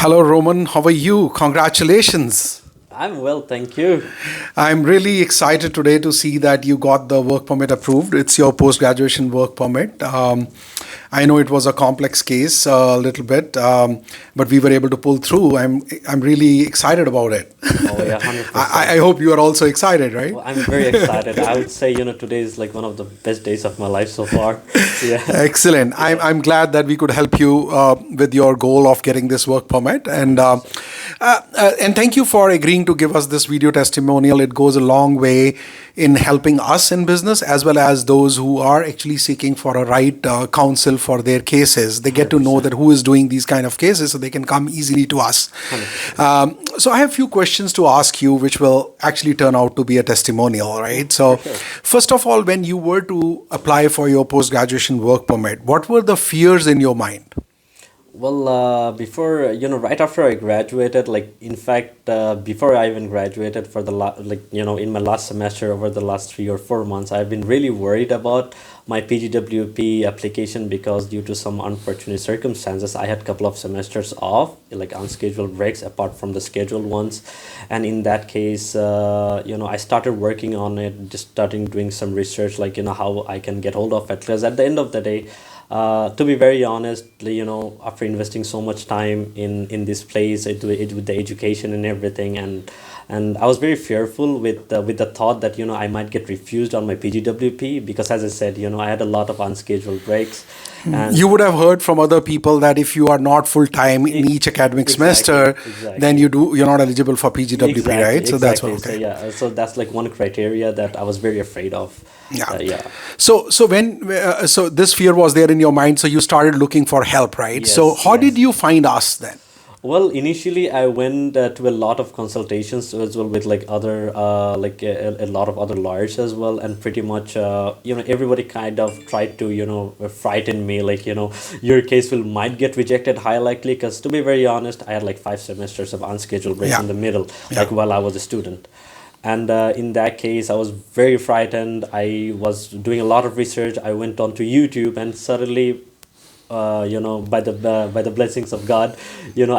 Hello, Roman. How are you? Congratulations. I'm well, thank you. I'm really excited today to see that you got the work permit approved. It's your post graduation work permit. I know it was a complex case a little bit, but we were able to pull through. I'm really excited about it. Oh yeah, I 100%. hope you are also excited, right? Well, I'm very excited. I would say, today is like one of the best days of my life so far. Yeah. Excellent. I'm, Yeah. I'm glad that we could help you with your goal of getting this work permit. And thank you for agreeing to give us this video testimonial. It goes a long way in helping us in business as well as those who are actually seeking for a right counsel for their cases. They get to know 100%. that who is doing these kind of cases so they can come easily to us. 100%. So I have a few questions to ask you, which will actually turn out to be a testimonial, right? So, For sure. first of all, when you were to apply for your post graduation work permit, what were the fears in your mind? Well, before, right after I graduated, like, in fact, before I even graduated for in my last semester over the last 3 or 4 months, I've been really worried about my PGWP application because due to some unfortunate circumstances, I had a couple of semesters off, like unscheduled breaks apart from the scheduled ones. And in that case, I started working on it, just starting doing some research, like, how I can get hold of it. Because at the end of the day, to be very honest, after investing so much time in this place, with the education and everything, and I was very fearful with the thought that I might get refused on my PGWP because, as I said, I had a lot of unscheduled breaks, and You would have heard from other people that if you are not full time in each academic exactly, semester, then exactly. you're not eligible for PGWP, Exactly, right? So that's what. exactly. So Okay. yeah, so that's like one criteria that I was very afraid of. Yeah. Yeah. So this fear was there in your mind. So you started looking for help, right? So Yes, how did yes. you find us then? Well, initially I went to a lot of consultations as well with like other a lot of other lawyers as well, and pretty much everybody kind of tried to frighten me, like, your case will might get rejected high likely, because to be very honest, I had like 5 semesters of unscheduled breaks Yeah. in the middle, Yeah. like while I was a student. And in that case, I was very frightened. I was doing a lot of research. I went on to YouTube, and suddenly, by the blessings of God,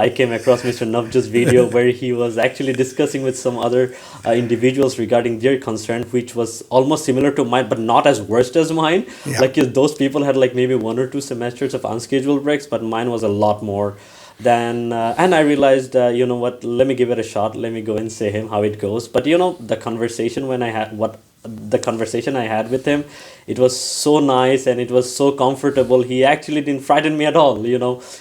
I came across Mr. Navjot's video where he was actually discussing with some other individuals regarding their concern, which was almost similar to mine, but not as worst as mine. Yeah. Like, those people had like maybe 1 or 2 semesters of unscheduled breaks, but mine was a lot more. Then and I realized, you know what? Let me give it a shot. Let me go and say him how it goes. But the conversation I had with him, it was so nice and it was so comfortable. He actually didn't frighten me at all.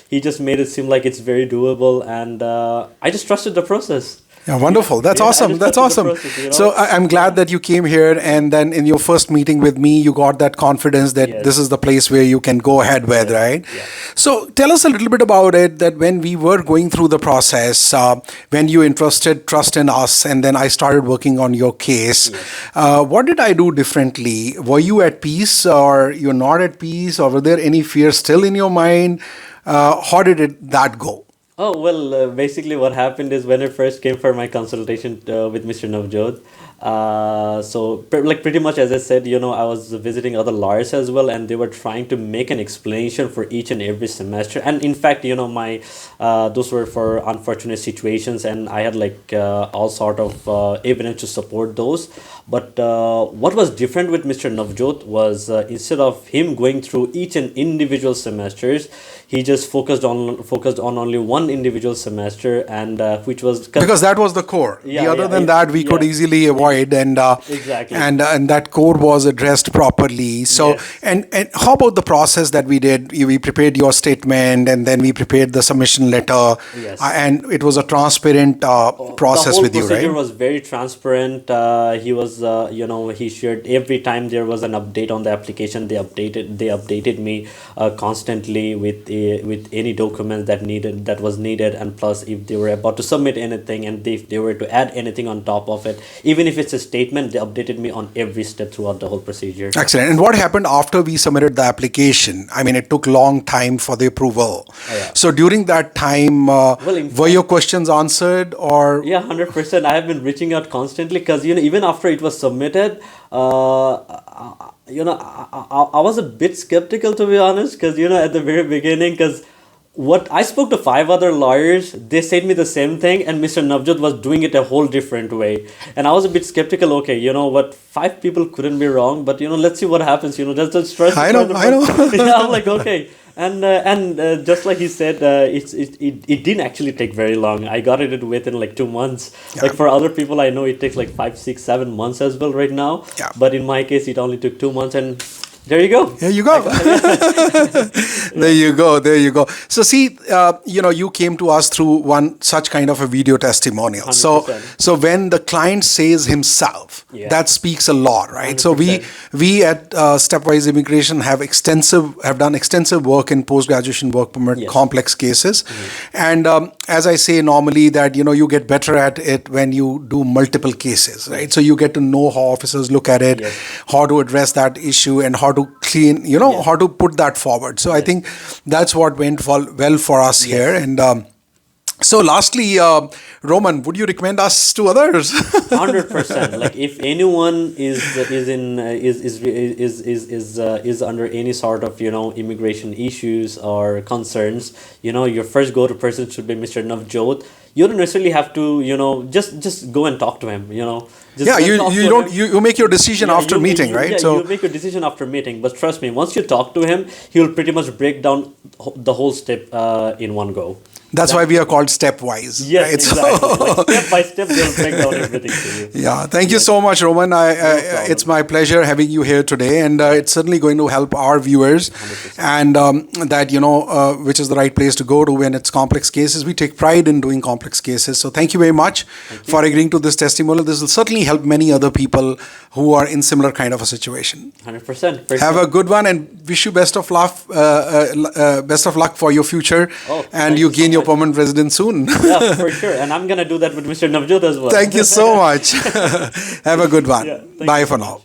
He just made it seem like it's very doable, and I just trusted the process. Yeah, wonderful. That's Yeah, I awesome. just That's trusted the awesome. process. So I'm glad that you came here, and then in your first meeting with me, you got that confidence that this Yes, is the place where you can go ahead with, yes, right? yeah. So tell us a little bit about it. That when we were going through the process, when you entrusted trust in us, and then I started working on your case, Yes. what did I do differently? Were you at peace, or you're not at peace, or were there any fears still in your mind? How did that go? Oh, well, basically what happened is when I first came for my consultation with Mr. Navjot, like pretty much as I said, I was visiting other lawyers as well, and they were trying to make an explanation for each and every semester. And in fact, my those were for unfortunate situations, and I had like all sort of evidence to support those. But what was different with Mr. Navjot was, instead of him going through each and individual semesters, he just focused on only one individual semester, and which was Because that was the core. The yeah, other yeah, than that, we could yeah, easily avoid, exactly. and that core was addressed properly. So, Yes, and how about the process that we did? We prepared your statement, and then we prepared the submission letter, yes. and it was a transparent The process whole with you, procedure right? was very transparent. He shared every time there was an update on the application. They updated me constantly with any document that was needed, and plus if they were about to submit anything, and if they were to add anything on top of it, even if it's a statement, they updated me on every step throughout the whole procedure. Excellent. And what happened after we submitted the application? I mean, it took long time for the approval. Oh, yeah. So during that time, Well, in were your fact, questions answered, or yeah, 100%. I have been reaching out constantly because, even after it was submitted, I was a bit skeptical, to be honest, because, at the very beginning, because what I spoke to 5 other lawyers, they said me the same thing, and Mr. Navjot was doing it a whole different way. And I was a bit skeptical. Okay, you know what? 5 people couldn't be wrong, but you know, let's see what happens. You know, just trust. I know. Yeah, I'm like, okay. And just like he said, it didn't actually take very long. I got it within like 2 months. Yeah. Like for other people, I know it takes like 5, 6, 7 months as well right now. Yeah. But in my case, it only took 2 months, and there you go. There you go. There you go. There you go. So see, you came to us through one such kind of a video testimonial. 100%. So when the client says himself, Yeah. that speaks a lot, right? So 100%. we at Stepwise Immigration have done extensive work in post-graduation work permit Yes. complex cases. And as I say normally that, you get better at it when you do multiple cases, right? So you get to know how officers look at it, Yes. how to address that issue, and how to clean, how to put that forward. So I think that's what went well for us here. And so lastly, Roman, would you recommend us to others? 100%. Like if anyone is under any sort of immigration issues or concerns, your first go-to person should be Mr. Navjot. You don't necessarily have to just go and talk to him. You make your decision after meeting, right? So you make your decision after meeting. But trust me, once you talk to him, he'll pretty much break down the whole step in one go. That's why we are called Stepwise. Yes, right? exactly. Like step by step, they'll break down everything to you. Yeah, thank you so much, Roman. It's my pleasure having you here today, and it's certainly going to help our viewers. 100%. And that which is the right place to go to when it's complex cases. We take pride in doing complex cases. So thank you very much for agreeing to this testimonial. This will certainly help many other people who are in similar kind of a situation. 100%. Have a good one, and wish you best of luck for your future, and you gain your permanent residence soon. Yeah, for sure. And I'm gonna do that with Mr. Navjot as well. Thank you so much. Have a good one. Yeah, Bye for now. Bye.